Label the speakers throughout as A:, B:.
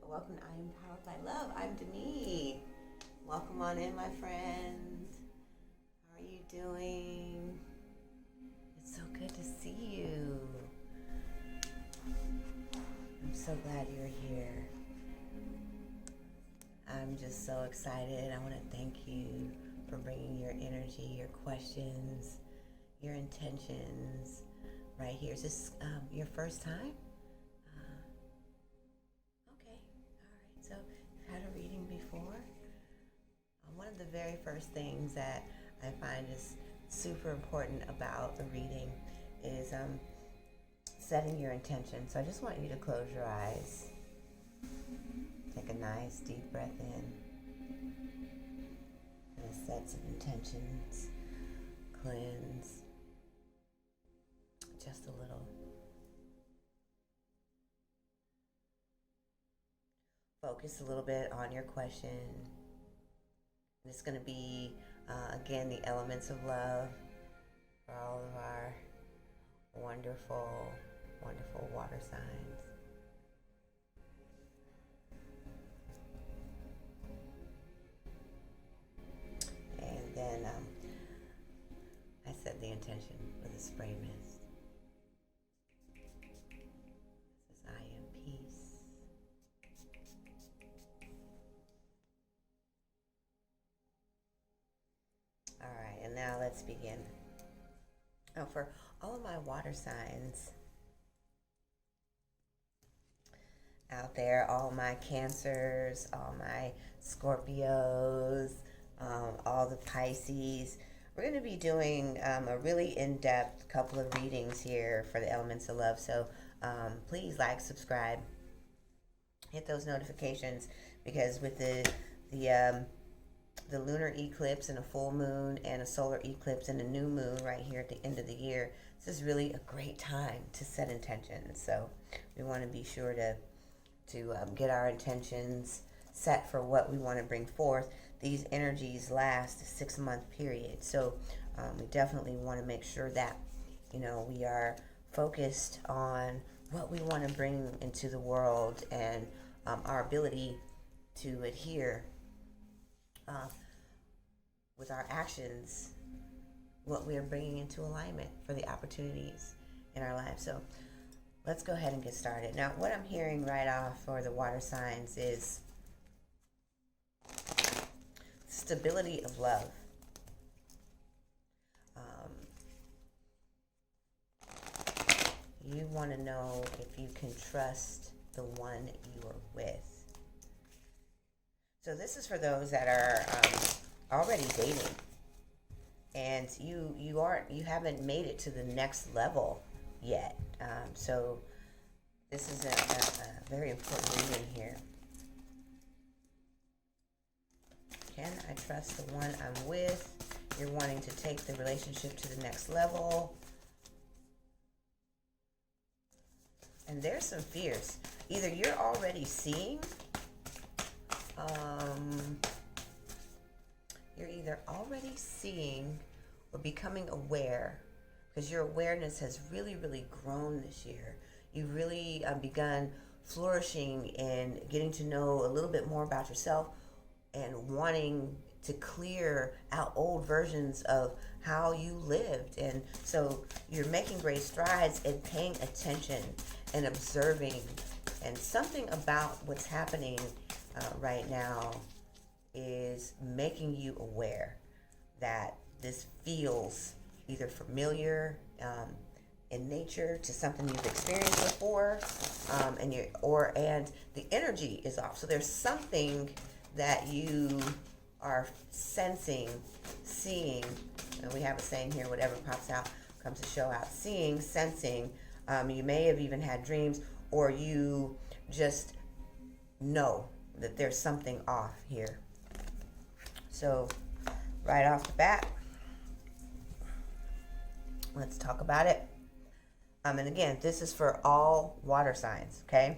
A: Welcome to I Am Powered by Love. I'm Denise. Welcome on in, my friend. How are you doing? It's so good to see you. I'm so glad you're here. I'm just so excited. I want to thank you for bringing your energy, your questions, your intentions right here. Is this your first time? Okay, all right. So you've had a reading before. One of the very first things that I find is super important about the reading is setting your intention. So I just want you to close your eyes. Take a nice deep breath in. And set some intentions. Cleanse. Just a little. Focus a little bit on your question. It's going to be, again, the elements of love for all of our wonderful, wonderful water signs. And then I set the intention with a spray mist. This is I am peace. All right, and now let's begin. Oh, for all of my water signs out there, all my Cancers, all my Scorpios, all the Pisces, we're going to be doing a really in-depth couple of readings here for the elements of love. So please like, subscribe, hit those notifications, because with the lunar eclipse and a full moon and a solar eclipse and a new moon right here at the end of the year, this is really a great time to set intentions. So we want to be sure to get our intentions set for what we want to bring forth. These energies last a 6-month period. So we definitely want to make sure that, we are focused on what we want to bring into the world and our ability to adhere with our actions, what we are bringing into alignment for the opportunities in our lives. So let's go ahead and get started. Now, what I'm hearing right off for the water signs is stability of love. You want to know if you can trust the one you are with. So this is for those that are already dating, and you haven't made it to the next level yet. So this is a very important reading here. Can I trust the one I'm with? You're wanting to take the relationship to the next level. And there's some fears. Either you're already seeing, or becoming aware, because your awareness has really, really grown this year. You've really begun flourishing and getting to know a little bit more about yourself and wanting to clear out old versions of how you lived. And so you're making great strides in paying attention and observing. And something about what's happening right now is making you aware that this feels either familiar in nature to something you've experienced before, and the energy is off. So there's something that you are sensing, seeing, and we have a saying here: whatever pops out comes to show out. Seeing, sensing. You may have even had dreams, or you just know that there's something off here. So right off the bat, let's talk about it. And again, this is for all water signs, okay?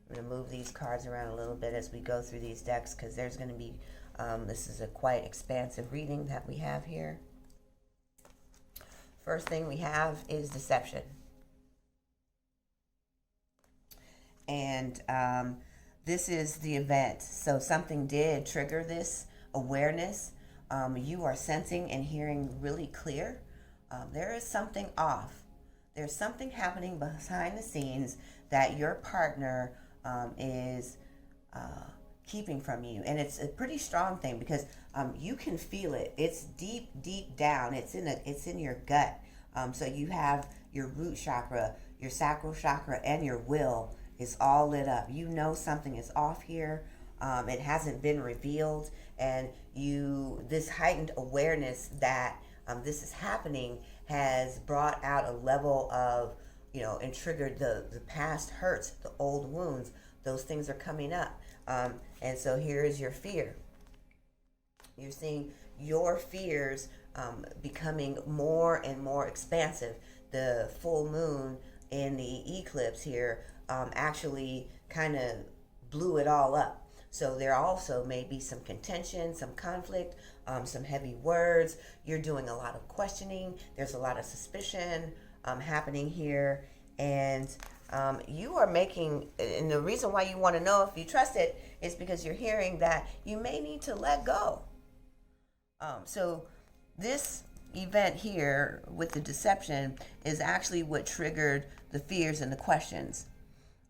A: I'm going to move these cards around a little bit as we go through these decks, because there's going to be, this is a quite expansive reading that we have here. First thing we have is deception. And this is the event. So something did trigger this awareness. You are sensing and hearing really clear. There is something off. There's something happening behind the scenes that your partner is keeping from you. And it's a pretty strong thing because you can feel it. It's deep, deep down. It's in your gut. So you have your root chakra, your sacral chakra, and your will is all lit up. You know something is off here. It hasn't been revealed. And this heightened awareness that this is happening has brought out a level of, and triggered the past hurts, the old wounds. Those things are coming up. And so here is your fear. You're seeing your fears becoming more and more expansive. The full moon in the eclipse here actually kind of blew it all up. So there also may be some contention, some conflict, some heavy words. You're doing a lot of questioning. There's a lot of suspicion happening here. And you are making, and the reason why you want to know if you trust it is because you're hearing that you may need to let go. So this event here with the deception is actually what triggered the fears and the questions.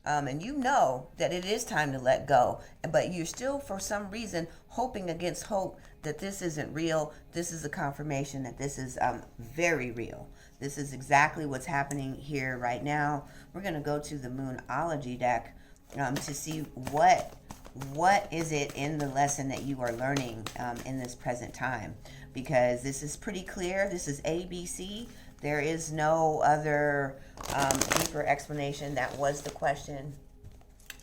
A: And you know that it is time to let go, but you're still, for some reason, hoping against hope that this isn't real. This is a confirmation that this is very real. This is exactly what's happening here right now. We're going to go to the Moonology deck to see what is it in the lesson that you are learning in this present time, because this is pretty clear. This is ABC. There is no other deeper explanation. That was the question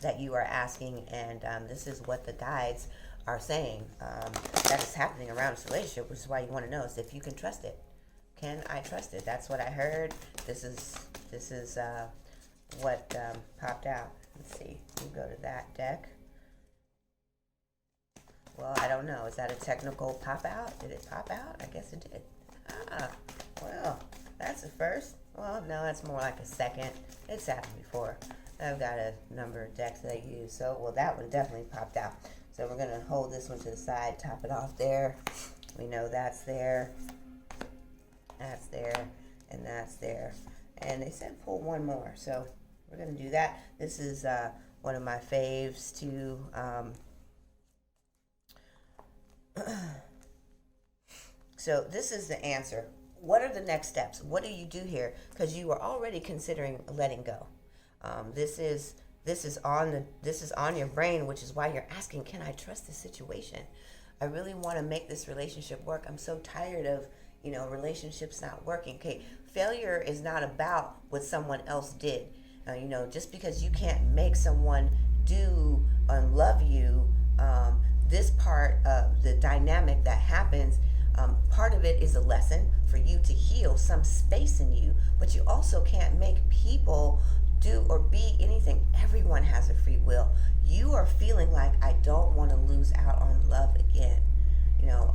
A: that you are asking, and this is what the guides are saying that is happening around this relationship, which is why you want to know is if you can trust it. Can I trust it? That's what I heard. This is what popped out. Let's see. You go to that deck. Well, I don't know. Is that a technical pop out? Did it pop out? I guess it did. Well, that's a first. Well, no, that's more like a second. It's happened before. I've got a number of decks that I use. So, well, that one definitely popped out. So we're going to hold this one to the side, top it off there. We know that's there. That's there. And that's there. And they said pull one more. So we're going to do that. This is one of my faves to... So this is the answer. What are the next steps? What do you do here? Because you are already considering letting go. This is on your brain, which is why you're asking, can I trust this situation? I really want to make this relationship work. I'm so tired of, relationships not working. Okay, failure is not about what someone else did. Just because you can't make someone do and love you, this part of the dynamic that happens, part of it is a lesson for you to heal some space in you, but you also can't make people do or be anything. Everyone has a free will. You are feeling like, I don't want to lose out on love again.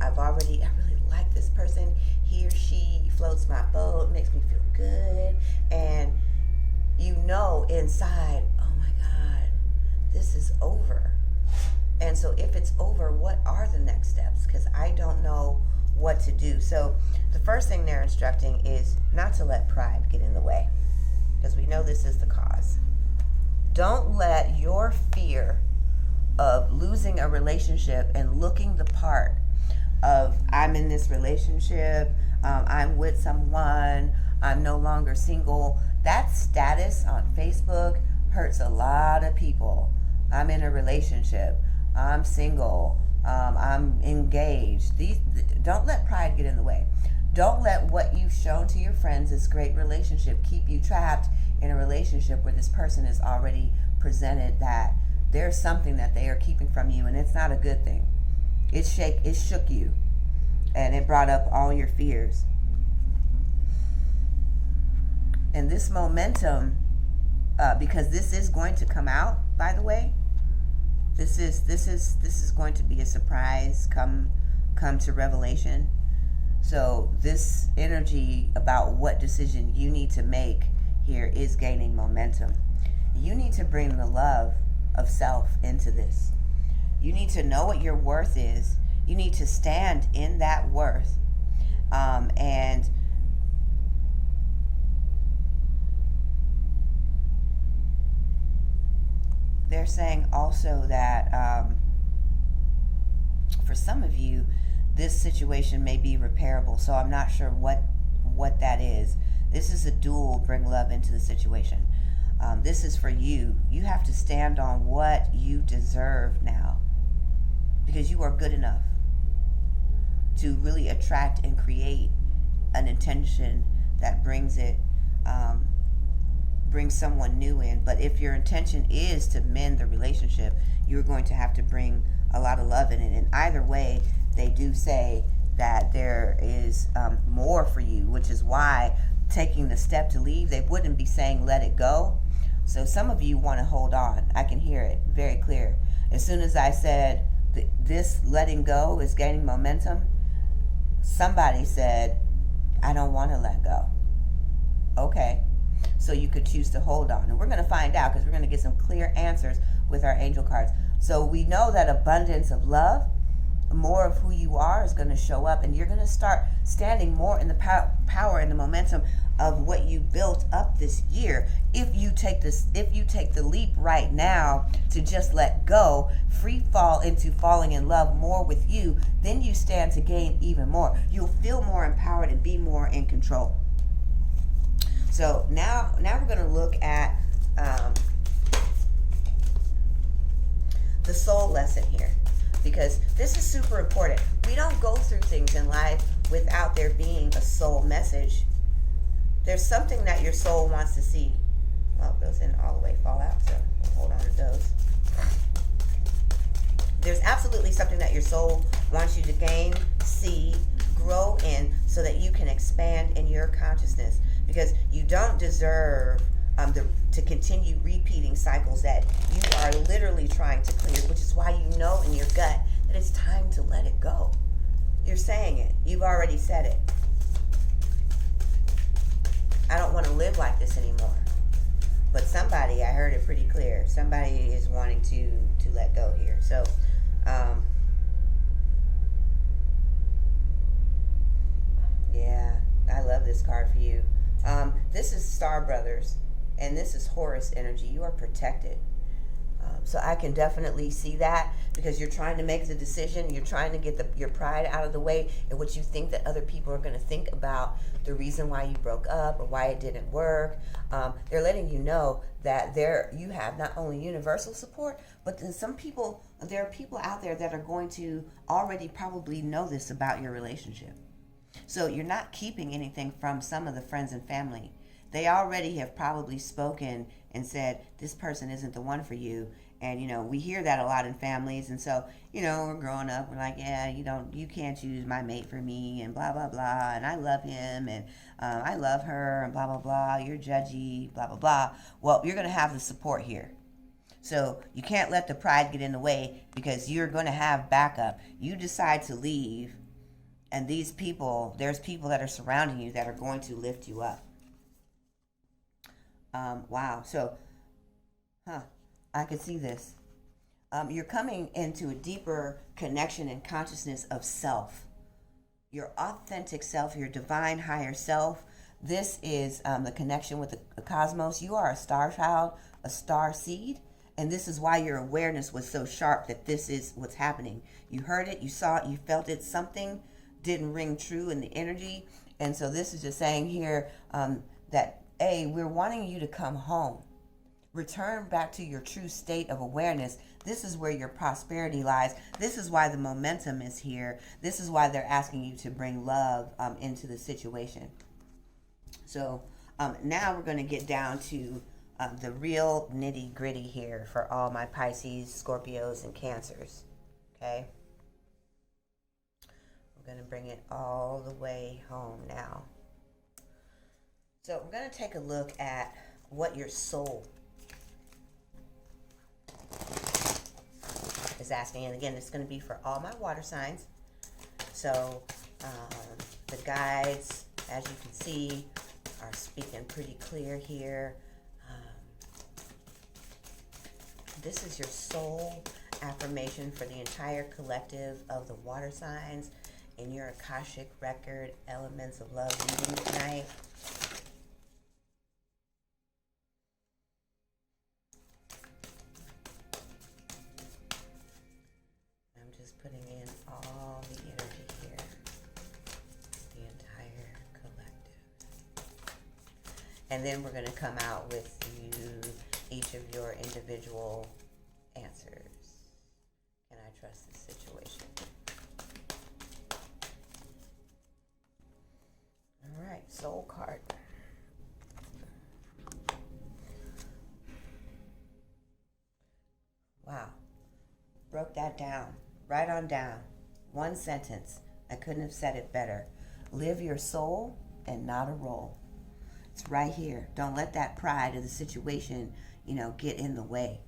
A: I really like this person. He or she floats my boat, makes me feel good. And inside, oh my God, this is over. And so if it's over, what are the next steps? Because I don't know what to do. So the first thing they're instructing is not to let pride get in the way, because we know this is the cause. Don't let your fear of losing a relationship and looking the part of, I'm in this relationship, I'm with someone, I'm no longer single. That status on Facebook hurts a lot of people. I'm in a relationship, I'm single, I'm engaged. Don't let pride get in the way. Don't let what you've shown to your friends, this great relationship, keep you trapped in a relationship where this person has already presented that there's something that they are keeping from you, and it's not a good thing. It shook you, and it brought up all your fears. And this momentum, because this is going to come out, by the way. This is going to be a surprise come to revelation. So this energy about what decision you need to make here is gaining momentum. You need to bring the love of self into this. You need to know what your worth is. You need to stand in that worth. And they're saying also that for some of you, this situation may be repairable. So I'm not sure what that is. This is a dual bring love into the situation. This is for you. You have to stand on what you deserve now, because you are good enough to really attract and create an intention that brings someone new in. But if your intention is to mend the relationship, you're going to have to bring a lot of love in it. And either way, they do say that there is more for you, which is why taking the step to leave, they wouldn't be saying let it go. So some of you want to hold on. I can hear it very clear. As soon as I said this letting go is gaining momentum, somebody said, I don't want to let go. Okay. So you could choose to hold on. And we're going to find out, because we're going to get some clear answers with our angel cards. So we know that abundance of love, more of who you are, is going to show up, and you're going to start standing more in the power and the momentum of what you built up this year. If you take the leap right now to just let go, free fall into falling in love more with you, then you stand to gain even more. You'll feel more empowered and be more in control. So now we're going to look at the soul lesson here, because this is super important. We don't go through things in life without there being a soul message. There's something that your soul wants to see. Well, those didn't all the way fall out, so we'll hold on to those. There's absolutely something that your soul wants you to gain, see, grow in, so that you can expand in your consciousness. Because you don't deserve to continue repeating cycles that you are literally trying to clear, which is why you know in your gut that it's time to let it go. You're saying it. You've already said it. I don't want to live like this anymore. But somebody, I heard it pretty clear, somebody is wanting to let go here. So, yeah, I love this card for you. This is Star Brothers, and this is Horus energy. You are protected. So I can definitely see that, because you're trying to make the decision. You're trying to get your pride out of the way, and what you think that other people are going to think about the reason why you broke up or why it didn't work. They're letting you know that you have not only universal support, but then there are people out there that are going to already probably know this about your relationship. So you're not keeping anything from some of the friends and family. They already have probably spoken and said, this person isn't the one for you. And, we hear that a lot in families. And so, we're growing up, we're like, yeah, you can't choose my mate for me, and blah, blah, blah. And I love him, and I love her, and blah, blah, blah. You're judgy, blah, blah, blah. Well, you're going to have the support here. So you can't let the pride get in the way, because you're going to have backup. You decide to leave, and there's people that are surrounding you that are going to lift you up. Wow. So, I could see this. You're coming into a deeper connection and consciousness of self. Your authentic self, your divine higher self. This is the connection with the cosmos. You are a star child, a star seed. And this is why your awareness was so sharp, that this is what's happening. You heard it, you saw it, you felt it. Something didn't ring true in the energy. And so this is just saying here that, we're wanting you to come home. Return back to your true state of awareness. This is where your prosperity lies. This is why the momentum is here. This is why they're asking you to bring love into the situation. So now we're going to get down to the real nitty gritty here for all my Pisces, Scorpios, and Cancers. Okay? We're going to bring it all the way home now. So we're going to take a look at what your soul is asking. And again, it's going to be for all my water signs. So the guides, as you can see, are speaking pretty clear here. this is your soul affirmation for the entire collective of the water signs in your Akashic Record Elements of Love reading tonight. I'm just putting in all the energy here, the entire collective. And then we're going to come out with each of your individual answers. Can I trust this situation? All right, soul card. Wow. Broke that down. Right on down. One sentence. I couldn't have said it better. Live your soul and not a role. It's right here. Don't let that pride of the situation, get in the way.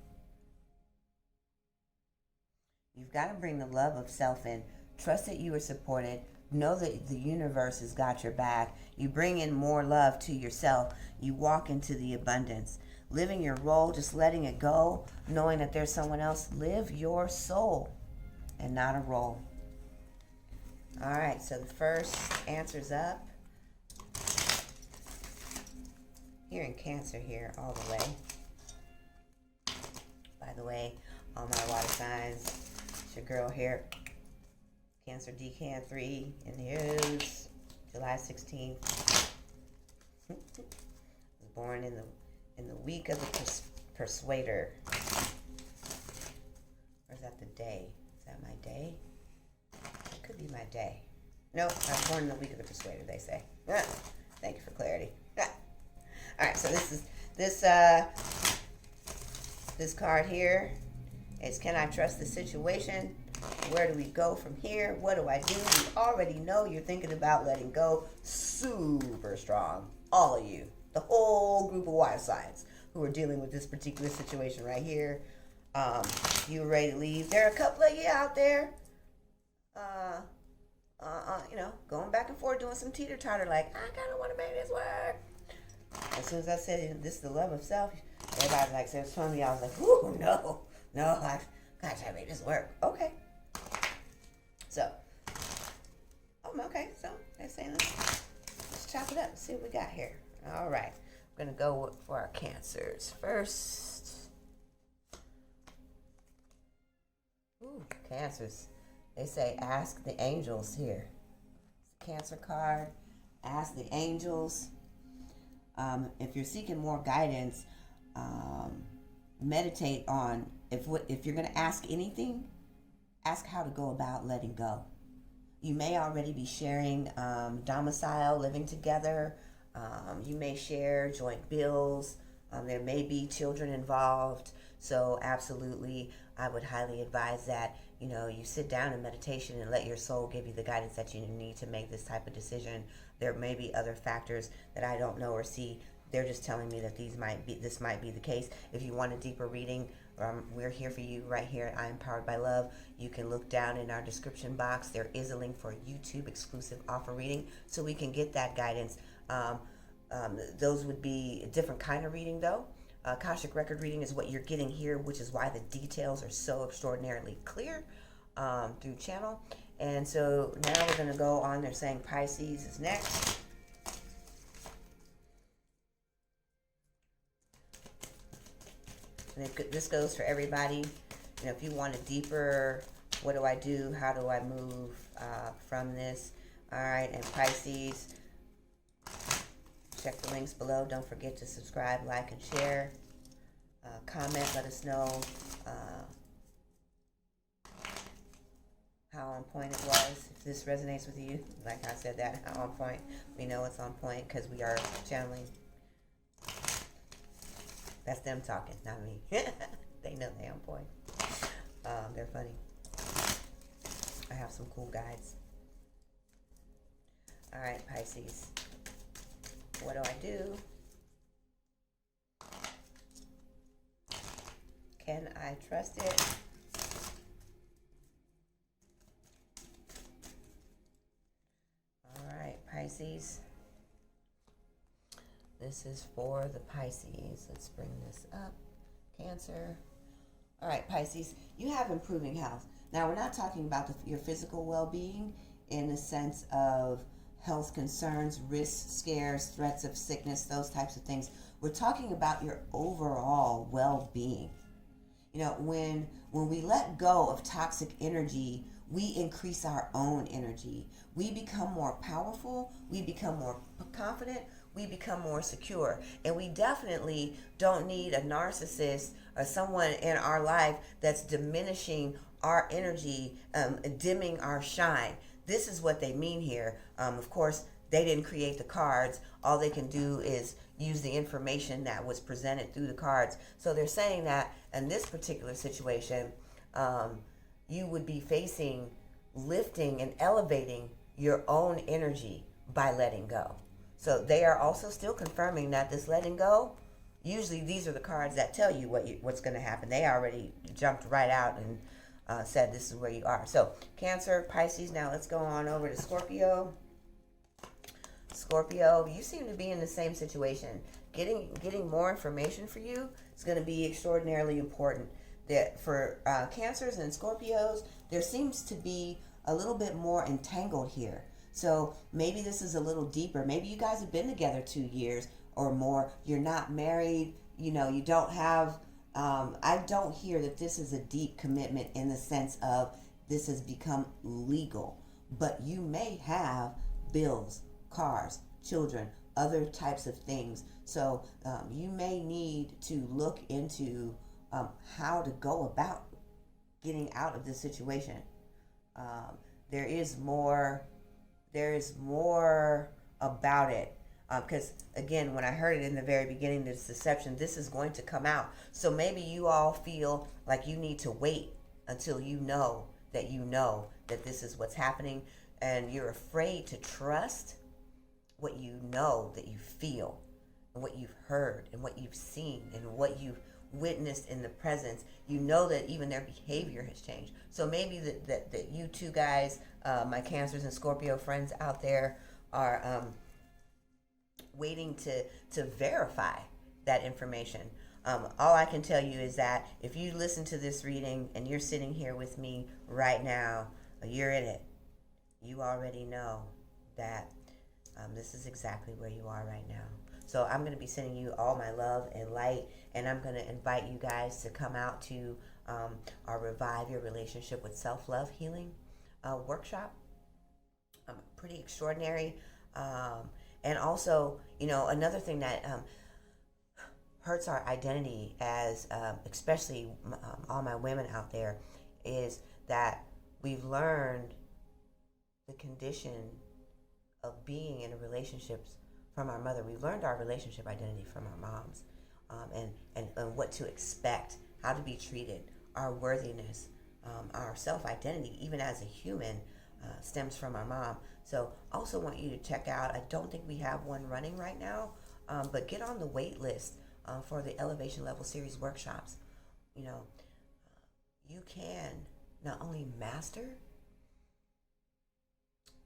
A: You've got to bring the love of self in. Trust that you are supported. Know that the universe has got your back. You bring in more love to yourself. You walk into the abundance. Living your role, just letting it go, knowing that there's someone else. Live your soul and not a role. All right, so the first answer's up. Here in Cancer here all the way. By the way, all my water signs, it's your girl here. Cancer Decan 3 in the news, July 16th. Was born in the week of the Persuader. Or is that the day? Is that my day? It could be my day. Nope, I was born in the week of the Persuader, they say. Thank you for clarity. All right, so this card here is, can I trust the situation? Where do we go from here? What do I do? You already know you're thinking about letting go. Super strong. All of you. The whole group of water signs who are dealing with this particular situation right here. You were ready to leave. There are a couple of you out there, going back and forth, doing some teeter-totter, like, I kind of want to make this work. As soon as I said, this is the love of self, everybody like said, from me, I was like, ooh, no, I gotta try to make this work. Okay. So, okay, so they're saying, let's chop it up and see what we got here. All right, we're going to go for our Cancers first. Ooh, Cancers. They say, ask the angels here. Cancer card, ask the angels. If you're seeking more guidance, meditate on, if you're going to ask anything, ask how to go about letting go. You may already be sharing domicile, living together. You may share joint bills. There may be children involved. So absolutely, I would highly advise that, you sit down in meditation and let your soul give you the guidance that you need to make this type of decision. There may be other factors that I don't know or see. They're just telling me that this might be the case. If you want a deeper reading, we're here for you right here at I Am Powered by Love. You can look down in our description box. There is a link for a YouTube exclusive offer reading so we can get that guidance. Those would be a different kind of reading though. Akashic Record reading is what you're getting here, which is why the details are so extraordinarily clear through channel. And so now we're going to go on. They're saying Pisces is next. And this goes for everybody. If you want a deeper, what do I do? How do I move from this? All right, and Pisces, check the links below. Don't forget to subscribe, like, and share. Comment, let us know how on point it was. If this resonates with you, like I said that, how on point. We know it's on point because we are channeling. That's them talking, not me. They know they're on point. They're funny. I have some cool guides. All right, Pisces. What do I do? Can I trust it? All right, Pisces. This is for the Pisces. Let's bring this up. Cancer. right, Pisces, you have improving health. Now, we're not talking about your physical well-being in the sense of health concerns, risks, scares, threats of sickness, those types of things. We're talking about your overall well-being. You know, when we let go of toxic energy, we increase our own energy. We become more powerful, we become more confident, we become more secure. And we definitely don't need a narcissist or someone in our life that's diminishing our energy, dimming our shine. This is what they mean here. Of course, they didn't create the cards. All they can do is use the information that was presented through the cards. So they're saying that in this particular situation, you would be facing lifting and elevating your own energy by letting go. So they are also still confirming that this letting go, usually these are the cards that tell you what's going to happen. They already jumped right out and said this is where you are. So Cancer, Pisces, now let's go on over to Scorpio. Scorpio, you seem to be in the same situation. Getting more information for you is going to be extraordinarily important. That for Cancers and Scorpios, there seems to be a little bit more entangled here. So maybe this is a little deeper. Maybe you guys have been together 2 years or more. You're not married. You know, you don't have, I don't hear that this is a deep commitment in the sense of this has become legal. But you may have bills, cars, children, other types of things. So you may need to look into how to go about getting out of this situation. There is more about it. Because again, when I heard it in the very beginning, this deception, this is going to come out. So maybe you all feel like you need to wait until you know that this is what's happening, and you're afraid to trust what you know that you feel, and what you've heard, and what you've seen, and what you've witnessed in the presence. You know that even their behavior has changed. So maybe that you two guys, my Cancers and Scorpio friends out there, are waiting to verify that information. All I can tell you is that if you listen to this reading and you're sitting here with me right now, you're in it. You already know that this is exactly where you are right now. So I'm going to be sending you all my love and light, and I'm going to invite you guys to come out to our Revive Your Relationship with Self-Love Healing workshop. Pretty extraordinary. And also, you know, another thing that hurts our identity as, especially all my women out there, is that we've learned the condition of being in a relationships from our mother. We've learned our relationship identity from our moms, and what to expect, how to be treated, our worthiness, our self-identity, even as a human, stems from our mom. So also want you to check out, I don't think we have one running right now, but get on the wait list for the Elevation Level Series workshops. You know, you can not only master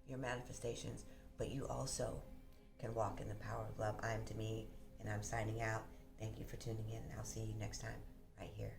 A: your manifestations, but you also can walk in the power of love. I'm Demi, and I'm signing out. Thank you for tuning in, and I'll see you next time right here.